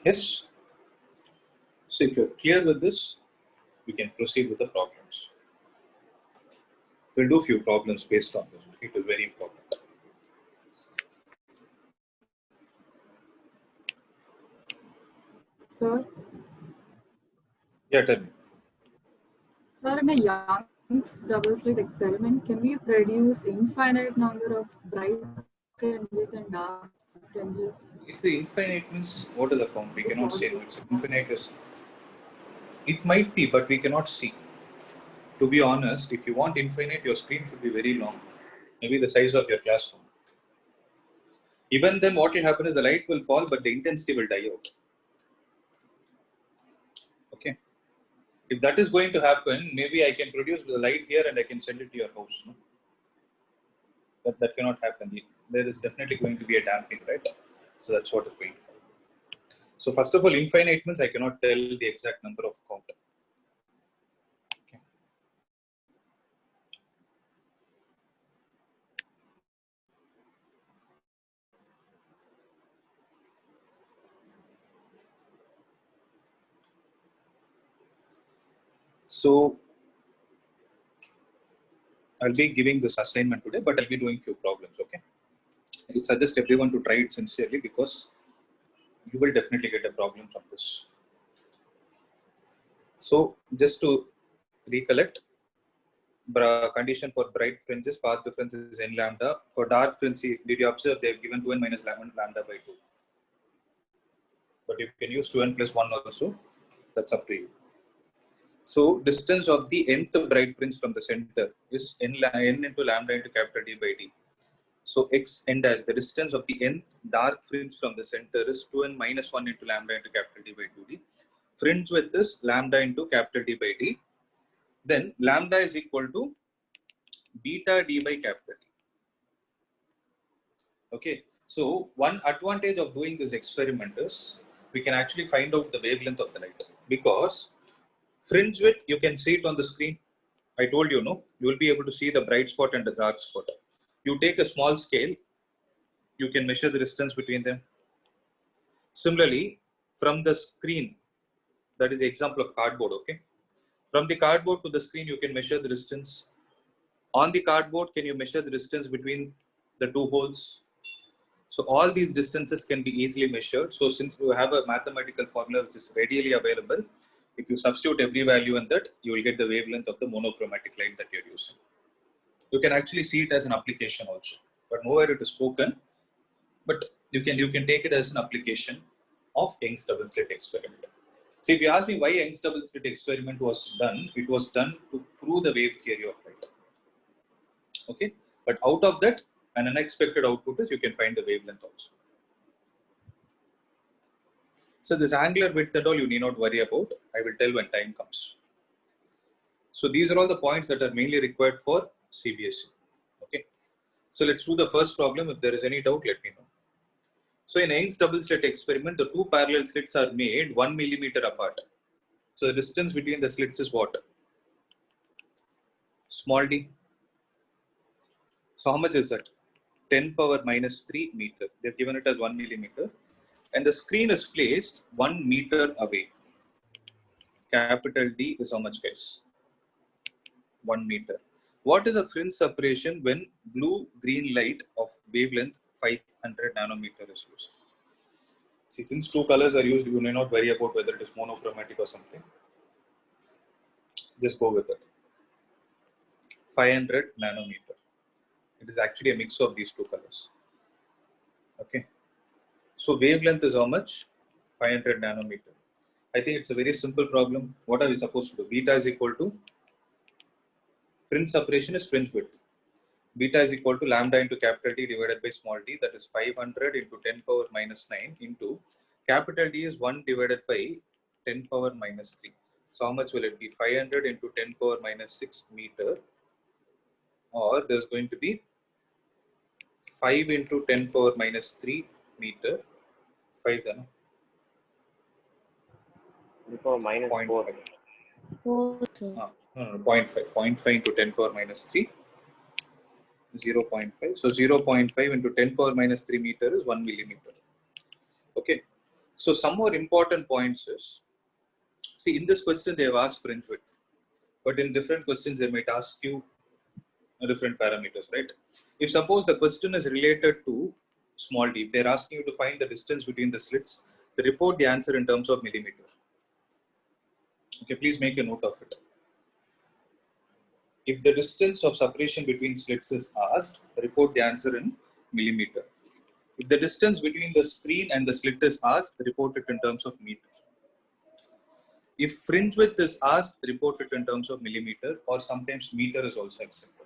Yes. So if you're clear with this, we can proceed with the problems. We'll do a few problems based on this. It is very important. Sir, Yeah, tell me. sir, in a Young's double slit experiment, can we produce infinite number of bright fringes and dark fringes? It's the infinite means what is the count? We cannot say no. It's infinite. It might be, but we cannot see. To be honest, if you want infinite, your screen should be very long, maybe the size of your classroom. Even then, what will happen is the light will fall, but the intensity will die out. Okay. If that is going to happen, maybe I can produce the light here and I can send it to your house. No? That cannot happen. There is definitely going to be a damping, right? So that's what is going to happen. So first of all, infinite means I cannot tell the exact number of count. Okay. So I'll be giving this assignment today, but I'll be doing few problems. Okay. I suggest everyone to try it sincerely because you will definitely get a problem from this. So just to recollect, condition for bright fringes, path difference is n lambda. For dark fringe, did you observe they have given 2n minus 1 lambda by 2? But you can use 2n plus 1 also. That's up to you. So distance of the nth bright fringe from the center is n into lambda into capital D by D. So x n dash, the distance of the nth dark fringe from the center is 2n minus 1 into lambda into capital D by 2D. Fringe width is lambda into capital D by D. Then lambda is equal to beta D by capital D. Okay. So one advantage of doing this experiment is we can actually find out the wavelength of the light because fringe width, you can see it on the screen. I told you, no, you will be able to see the bright spot and the dark spot. You take a small scale, you can measure the distance between them. Similarly, from the screen, that is the example of cardboard, okay? From the cardboard to the screen, you can measure the distance. On the cardboard, can you measure the distance between the two holes? So all these distances can be easily measured. So since you have a mathematical formula which is readily available, if you substitute every value in that, you will get the wavelength of the monochromatic light that you're using. You can actually see it as an application also, but nowhere it is spoken. But you can take it as an application of Young's double slit experiment. So if you ask me why Young's double slit experiment was done, it was done to prove the wave theory of light. Okay, but out of that, an unexpected output is you can find the wavelength also. So this angular width and all you need not worry about. I will tell when time comes. So these are all the points that are mainly required for CBSE. Okay. So let's do the first problem. If there is any doubt, let me know. So in Young's double slit experiment, the two parallel slits are made 1 millimeter apart. So the distance between the slits is what? Small d. So how much is that? 10 power minus 3 meter. They've given it as 1 millimeter. And the screen is placed 1 meter away. Capital D is how much, guys? 1 meter. What is the fringe separation when blue-green light of wavelength 500 nanometer is used? See, since two colors are used, you may not worry about whether it is monochromatic or something. Just go with it. 500 nanometer. It is actually a mix of these two colors. Okay. So wavelength is how much? 500 nanometer. I think it's a very simple problem. What are we supposed to do? Beta is equal to fringe separation is fringe width. Beta is equal to lambda into capital T divided by small t, that is 500 into 10 power minus 9 into capital D is 1 divided by 10 power minus 3. So how much will it be? 500 into 10 power minus 6 meter or there's going to be 5 into 10 power minus 3 meter. 5 then. 0.5. 4, sir. No, 0.5. 0.5 into 10 power minus 3. 0.5. So 0.5 into 10 power minus 3 meter is 1 millimeter. Okay. So some more important points is, see, in this question they have asked fringe width, but in different questions they might ask you different parameters, right? If suppose the question is related to small d, they're asking you to find the distance between the slits, report the answer in terms of millimeter. Okay, please make a note of it. If the distance of separation between slits is asked, report the answer in millimeter. If the distance between the screen and the slit is asked, report it in terms of meter. If fringe width is asked, report it in terms of millimeter, or sometimes meter is also accepted.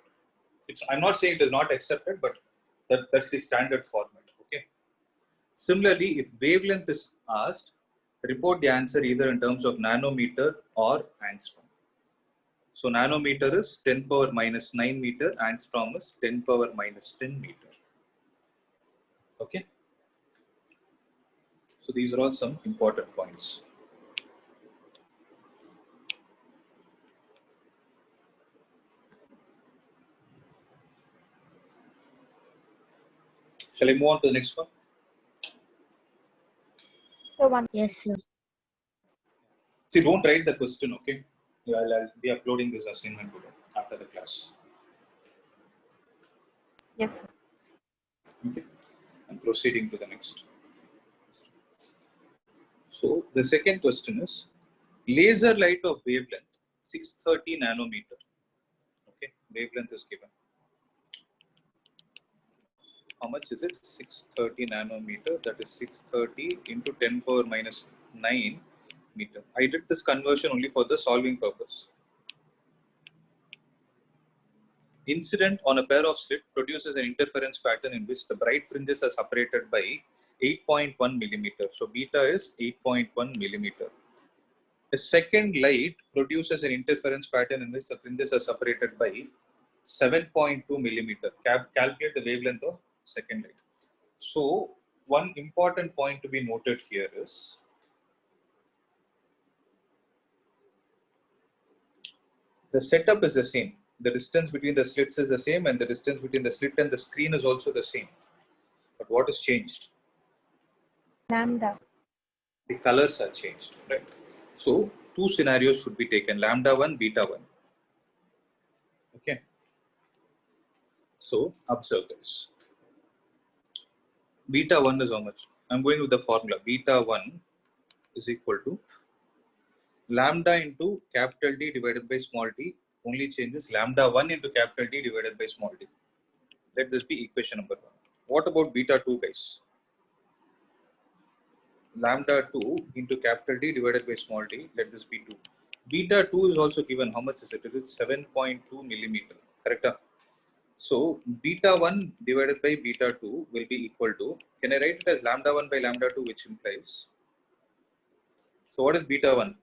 I'm not saying it is not accepted, but that's the standard format. Okay. Similarly, if wavelength is asked, report the answer either in terms of nanometer or angstrom. So nanometer is 10 power minus 9 meter, angstrom is 10 power minus 10 meter. Okay. So these are all some important points. Shall I move on to the next one? So one. Yes, sir. See, don't write the question, okay? I'll be uploading this assignment today after the class. Yes, sir. Okay. And proceeding to the next. So the second question is laser light of wavelength 630 nanometer. Okay, wavelength is given. How much is it? 630 nanometer. That is 630 into 10 power minus 9 meter. I did this conversion only for the solving purpose. Incident on a pair of slit produces an interference pattern in which the bright fringes are separated by 8.1 millimeter. So beta is 8.1 millimeter. A second light produces an interference pattern in which the fringes are separated by 7.2 millimeter. Calculate the wavelength of second light. So one important point to be noted here is the setup is the same. The distance between the slits is the same, and the distance between the slit and the screen is also the same. But what is changed? Lambda. The colors are changed, right? So two scenarios should be taken, lambda 1, beta 1. Okay. So observe this. Beta 1 is how much? I'm going with the formula. Beta 1 is equal to lambda into capital D divided by small d. Only changes lambda 1 into capital D divided by small d. Let this be equation number 1. What about beta 2, guys? Lambda 2 into capital D divided by small d. Let this be 2. Beta 2 is also given. How much is it? It is 7.2 millimeter. Correct? So beta 1 divided by beta 2 will be equal to, can I write it as lambda 1 by lambda 2, which implies, so what is beta 1?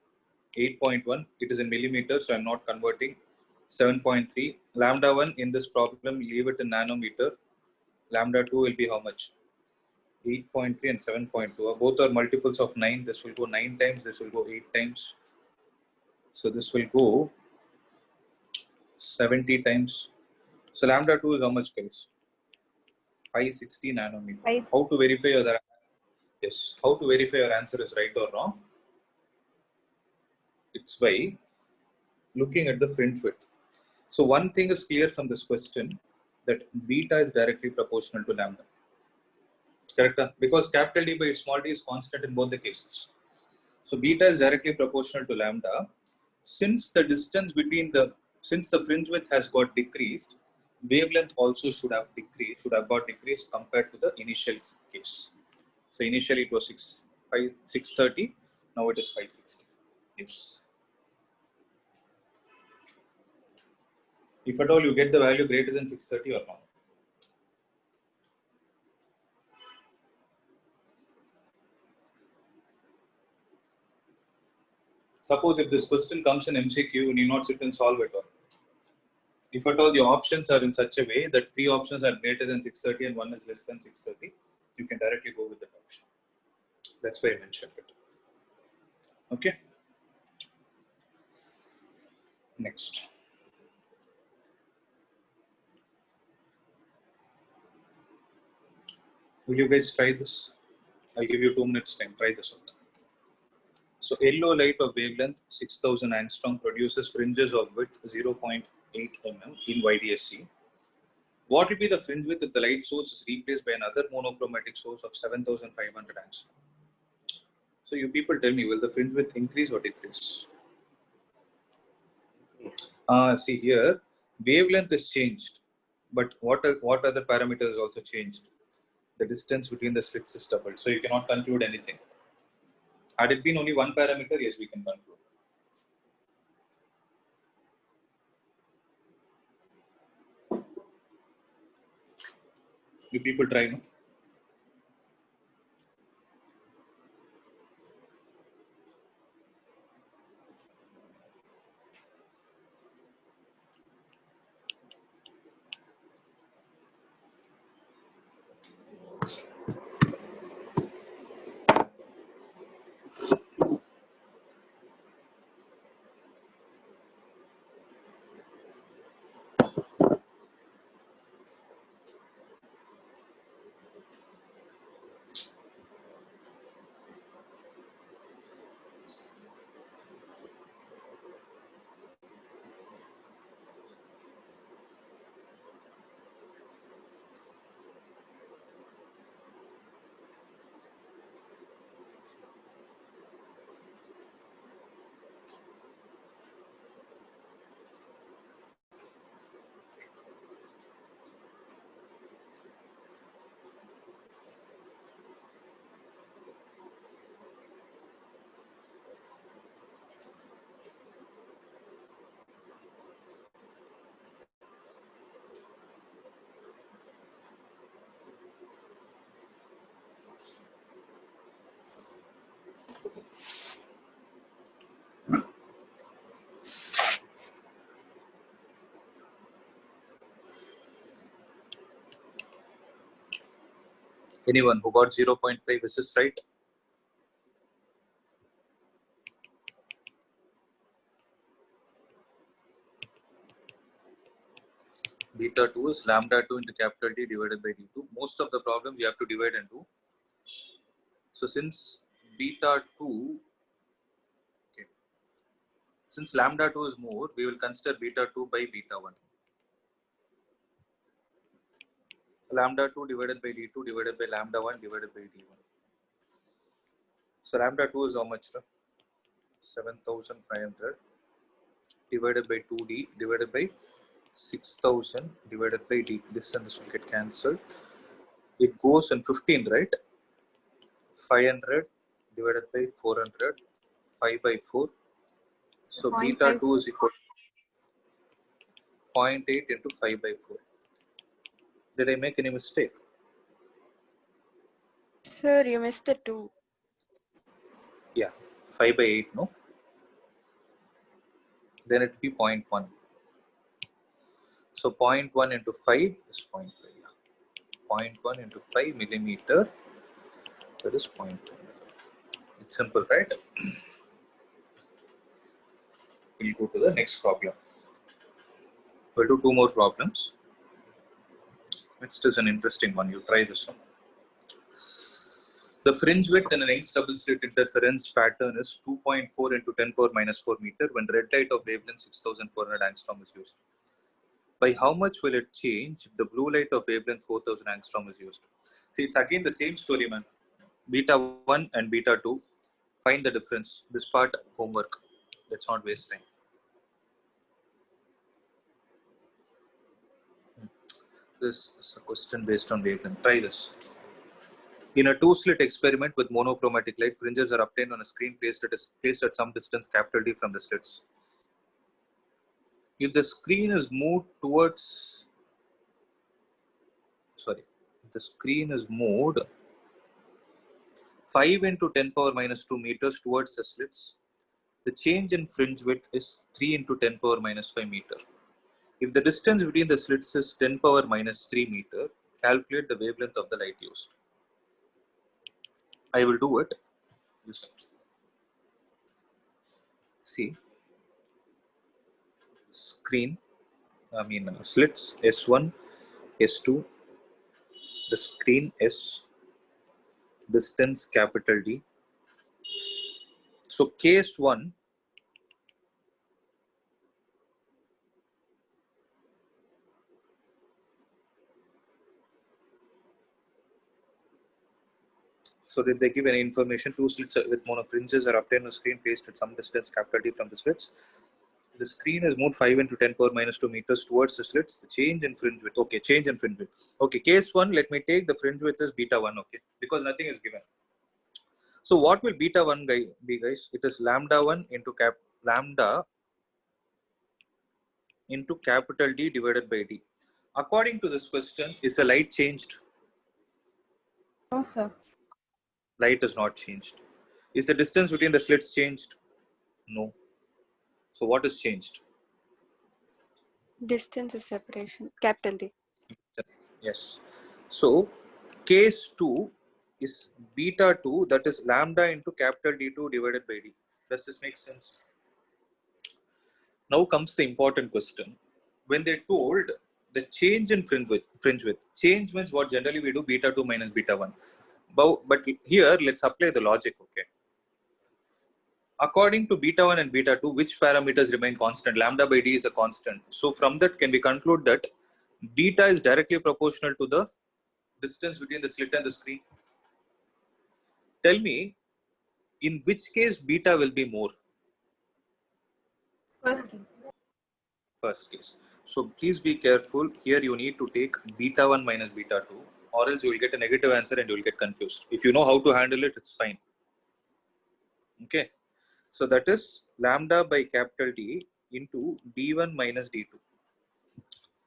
8.1. It is in millimeters, so I'm not converting. 7.3. Lambda 1 in this problem, leave it in nanometer. Lambda 2 will be how much? 8.3 and 7.2. Both are multiples of 9. This will go 9 times. This will go 8 times. So this will go 70 times. So lambda 2 is how much, guys? 560 nanometer. How to verify your how to verify your answer is right or wrong? It's by looking at the fringe width. So one thing is clear from this question, that beta is directly proportional to lambda. Correct? Because capital D by small d is constant in both the cases. So beta is directly proportional to lambda. Since the distance between since the fringe width has got decreased, wavelength also should have got decreased compared to the initial case. So initially it was 630, now it is 560. Yes. If at all you get the value greater than 630 or not. Suppose if this question comes in MCQ, you need not sit and solve it all. If at all the options are in such a way that 3 options are greater than 630 and 1 is less than 630, you can directly go with that option. That's why I mentioned it. Okay. Next. Will you guys try this? I'll give you 2 minutes time. Try this out. So yellow light of wavelength 6000 angstrom produces fringes of width 0.8 mm in YDSC. What will be the fringe width if the light source is replaced by another monochromatic source of 7500 angstrom? So you people tell me, will the fringe width increase or decrease? See here, wavelength is changed, but what other parameters is also changed? The distance between the slits is doubled, so you cannot conclude anything. Had it been only one parameter, yes, we can conclude. You people try, no? Anyone who got 0.5, is this right? Beta 2 is lambda 2 into capital D divided by D2. Most of the problems you have to divide into. So since beta 2, okay, since lambda 2 is more, we will consider beta 2 by beta 1. Lambda 2 divided by D2 divided by lambda 1 divided by D1. So lambda 2 is how much? 7500 divided by 2D divided by 6000 divided by D. This and this will get cancelled. It goes in 15, right? 500 divided by 400, 5 by 4. So beta 2 is equal to 0.8 into 5 by 4. Did I make any mistake? Sir, you missed it too. Yeah, 5 by 8, no? Then it will be 0.1. So 0.1 into 5 is 0.5. Yeah. 0.1 into 5 millimeter, that is 0.1. It's simple, right? We'll go to the next problem. We'll do 2 more problems. Next is an interesting one. You try this one. The fringe width in an Young's double slit interference pattern is 2.4 into 10 power minus 4 meter when red light of wavelength 6400 angstrom is used. By how much will it change if the blue light of wavelength 4000 angstrom is used? See, it's again the same story, man. Beta 1 and beta 2. Find the difference. This part, homework. Let's not waste time. This is a question based on wavelength. Try this. In a 2-slit experiment with monochromatic light, fringes are obtained on a screen placed at some distance capital D from the slits. If the screen is moved towards, if the screen is moved 5 into 10 power minus 2 meters towards the slits, the change in fringe width is 3 into 10 power minus 5 meter. If the distance between the slits is 10 power minus 3 meter, calculate the wavelength of the light used. I will do it. Listen. See, slits S1, S2, the screen S, distance capital D. So case 1, so that they give any information, two slits with monofringes are obtained on a screen placed at some distance capital D from the slits. The screen is moved 5 into 10 power minus 2 meters towards the slits. The change in fringe width. Okay, change in fringe width. Okay, case 1, let me take the fringe width as beta 1, okay, because nothing is given. So what will beta 1 be, guys? It is lambda 1 into lambda into capital D divided by D. According to this question, is the light changed? No, sir. Light is not changed. Is the distance between the slits changed? No. So what is changed? Distance of separation, capital D. Yes. So case 2 is beta 2, that is lambda into capital D2 divided by D. Does this make sense? Now comes the important question. When they told the change in fringe width, change means what generally we do, beta 2 minus beta 1. But here, let's apply the logic, okay? According to beta 1 and beta 2, which parameters remain constant? Lambda by D is a constant. So from that, can we conclude that beta is directly proportional to the distance between the slit and the screen? Tell me, in which case beta will be more? First case. First case. So please be careful. Here you need to take beta 1 minus beta 2, or else you will get a negative answer and you will get confused. If you know how to handle it, it's fine. Okay. So that is lambda by capital D into D1 minus D2.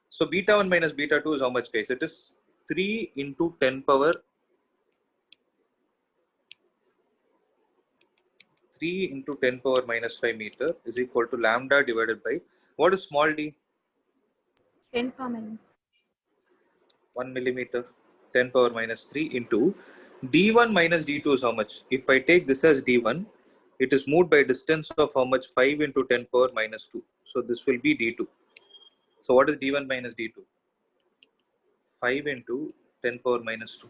So beta 1 minus beta 2 is how much, guys? It is 3 into 10 power 3 into 10 power minus 5 meter is equal to lambda divided by, what is small d? 10 power minus. 1 millimeter, 10 power minus 3 into d1 minus d2 is how much? If I take this as d1, it is moved by distance of how much? 5 into 10 power minus 2. So this will be d2. So what is d1 minus d2? 5 into 10 power minus 2.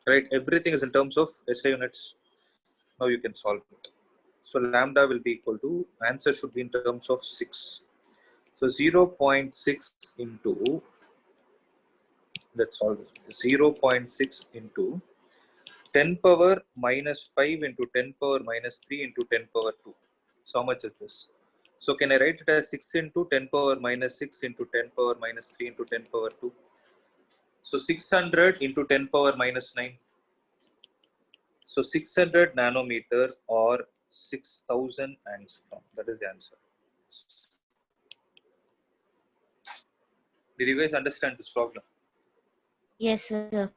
Right? Everything is in terms of SI units. Now you can solve it. So lambda will be equal to, answer should be in terms of 6. So 0.6 into, let's solve this. 0.6 into 10 power minus 5 into 10 power minus 3 into 10 power 2. So how much is this? So can I write it as 6 into 10 power minus 6 into 10 power minus 3 into 10 power 2? So 600 into 10 power minus 9. So 600 nanometer or 6000 angstrom. That is the answer. Did you guys understand this problem? Yes, sir.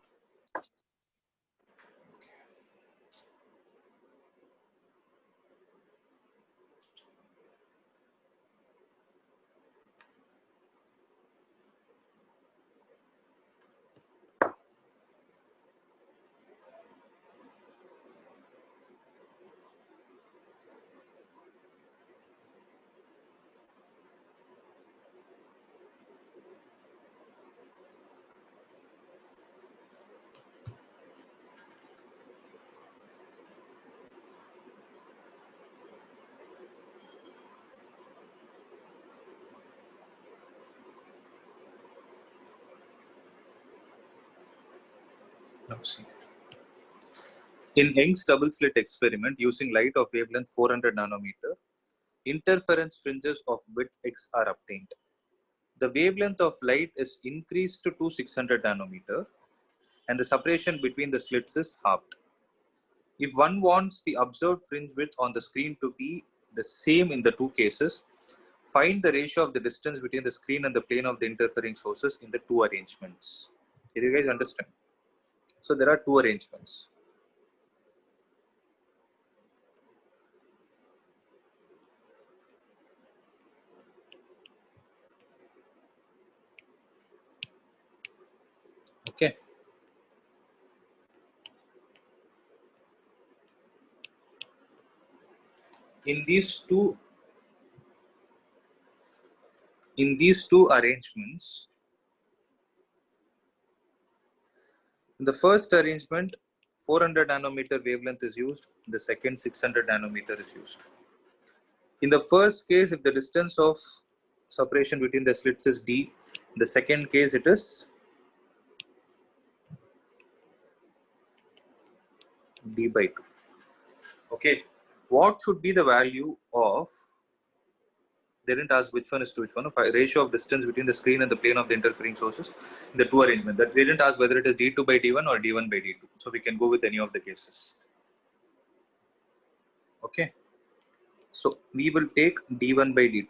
Now see. In Young's double slit experiment using light of wavelength 400 nanometer, interference fringes of width x are obtained. The wavelength of light is increased to 600 nanometer and the separation between the slits is halved. If one wants the observed fringe width on the screen to be the same in the two cases, find the ratio of the distance between the screen and the plane of the interfering sources in the two arrangements. Did you guys understand? So there are two arrangements. in these two arrangements, in the first arrangement 400 nanometer wavelength is used, in the second 600 nanometer is used. In the first case, if the distance of separation between the slits is d, in the second case it is d by 2. Okay, what should be the value of, they didn't ask which one is to which one, ratio of distance between the screen and the plane of the interfering sources in the two arrangement. That they didn't ask whether it is d2 by d1 or d1 by d2. So we can go with any of the cases. Okay, so we will take d1 by d2.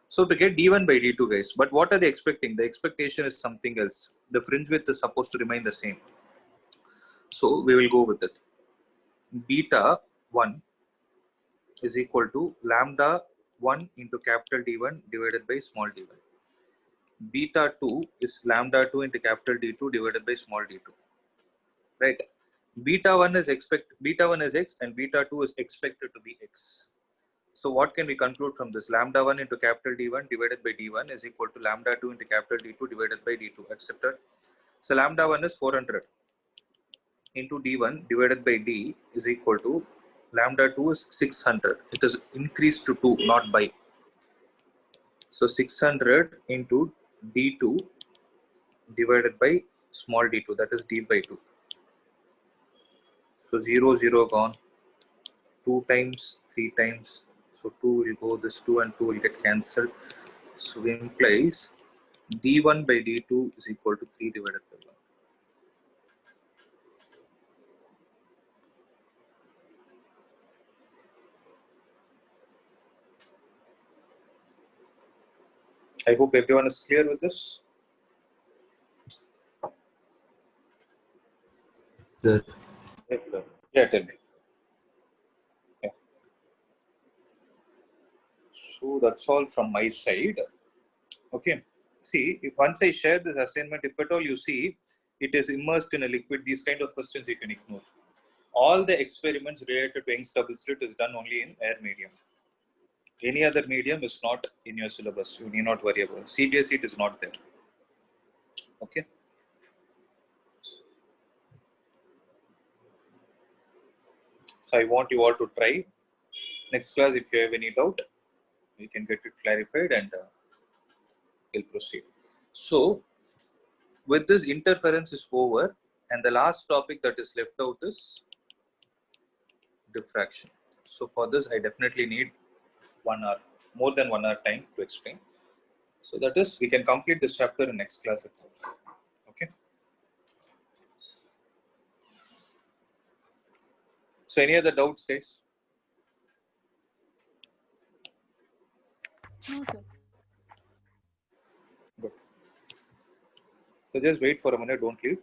So to get d1 by d2, guys, but what are they expecting? The expectation is something else. The fringe width is supposed to remain the same. So we will go with it. Beta 1 is equal to lambda 1 into capital D1 divided by small d1. Beta 2 is lambda 2 into capital D2 divided by small d2. Right? Beta 1 is x and beta 2 is expected to be x. So what can we conclude from this? Lambda 1 into capital D1 divided by D1 is equal to lambda 2 into capital D2 divided by D2. Accepted? So lambda 1 is 400 into D1 divided by D is equal to lambda 2 is 600. It is increased to 2, not by. So 600 into D2 divided by small d2, that is d by 2. So 0, 0 gone. 2 times, 3 times. So 2 will go, this 2 and 2 will get cancelled. So it implies d1 by d2 is equal to 3 divided by 1. I hope everyone is clear with this. Sir. Yeah, tell me. Yeah. So that's all from my side. Okay. See, if once I share this assignment, if at all you see it is immersed in a liquid, these kind of questions you can ignore. All the experiments related to Young's double slit is done only in air medium. Any other medium is not in your syllabus. You need not worry about it. CBSE, it is not there. Okay. So I want you all to try. Next class, if you have any doubt, you can get it clarified and we'll proceed. So with this, interference is over, and the last topic that is left out is diffraction. So for this, I definitely need 1 hour, more than 1 hour time to explain. So that is, we can complete this chapter in next class itself. Okay. So any other doubts, guys? No, sir. Good. So just wait for a minute, don't leave.